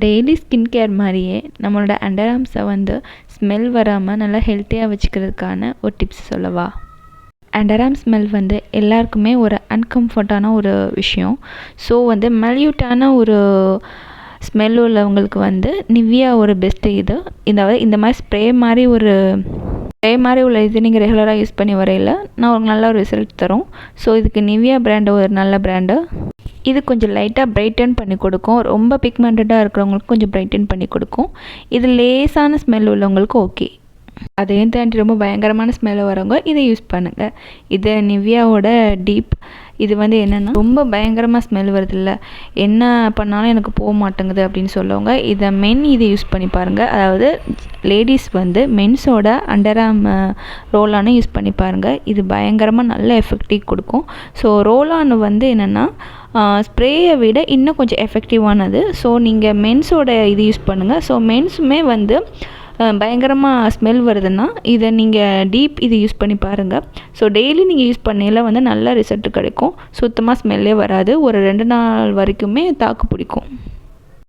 Daily skin care மாதிரியே நம்மளோட under ஆர்ம்ஸை வந்து ஸ்மெல் வராமல் நல்லா ஹெல்த்தியாக வச்சுக்கிறதுக்கான ஒரு டிப்ஸ் சொல்லவா? அண்டர் ஆர்ம் ஸ்மெல் வந்து எல்லாருக்குமே ஒரு அன்கம்ஃபர்ட்டான ஒரு விஷயம். ஸோ வந்து மைல்யூட்டான ஒரு ஸ்மெல் உள்ளவங்களுக்கு வந்து நிவ்யா ஒரு பெஸ்ட்டு இது. இந்த மாதிரி ஸ்ப்ரே மாதிரி உள்ள இது நீங்கள் ரெகுலராக யூஸ் பண்ணி வரையில் நான் ஒரு நல்ல ஒரு ரிசல்ட் தரும். ஸோ இதுக்கு நிவ்யா பிராண்டு ஒரு நல்ல பிராண்டு. இது கொஞ்சம் லைட்டாக பிரைட்டன் பண்ணி கொடுக்கும். ரொம்ப பிக்மெண்டடாக இருக்கிறவங்களுக்கு கொஞ்சம் பிரைட்டன் பண்ணி கொடுக்கும். இது லேசான ஸ்மெல் உள்ளவங்களுக்கு ஓகே. அதையும் தாண்டி ரொம்ப பயங்கரமான ஸ்மெல் வரவங்க இதை யூஸ் பண்ணுங்கள். இது நிவ்யாவோட டீப். இது வந்து என்னென்னா ரொம்ப பயங்கரமாக ஸ்மெல் வருதில்ல, என்ன பண்ணாலும் எனக்கு போக மாட்டேங்குது அப்படின்னு சொல்லவங்க இதை யூஸ் பண்ணி பாருங்கள். அதாவது லேடிஸ் வந்து மென்ஸோட அண்டர் ஆர்ம் ரோலானை யூஸ் பண்ணி பாருங்கள். இது பயங்கரமாக நல்ல எஃபெக்டிவ் கொடுக்கும். ஸோ ரோலான் வந்து என்னென்னா ஸ்ப்ரேயை விட இன்னும் கொஞ்சம் எஃபெக்டிவானது. ஸோ நீங்கள் மென்ஸோட இது யூஸ் பண்ணுங்கள். ஸோ மென்ஸுமே வந்து பயங்கரமாக ஸ்மெல் வருதுன்னா இதை நீங்கள் டீப் இது யூஸ் பண்ணி பாருங்கள். ஸோ டெய்லி நீங்கள் யூஸ் பண்ணையில் வந்து நல்ல ரிசல்ட் கிடைக்கும். சுத்தமாக ஸ்மெல்லே வராது. ஒரு 2 நாள் வரைக்குமே தாக்கு பிடிக்கும்.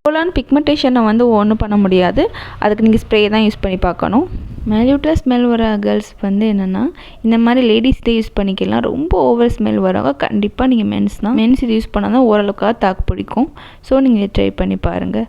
ரோலான் பிக்மெண்டேஷனை வந்து ஒன்றும் பண்ண முடியாது. அதுக்கு நீங்கள் ஸ்ப்ரே தான் யூஸ் பண்ணி பார்க்கணும். மைல்யூட்டாக ஸ்மெல் வர கேர்ள்ஸ் வந்து என்னென்னா இந்த மாதிரி லேடிஸ் இதை யூஸ் பண்ணிக்கலாம். ரொம்ப ஓவர் ஸ்மெல் வரவங்க கண்டிப்பாக நீங்கள் மென்ஸ் இது யூஸ் பண்ணால் தான் ஓரளவுக்காக தாக்கு பிடிக்கும். ஸோ நீங்கள் ட்ரை பண்ணி பாருங்கள்.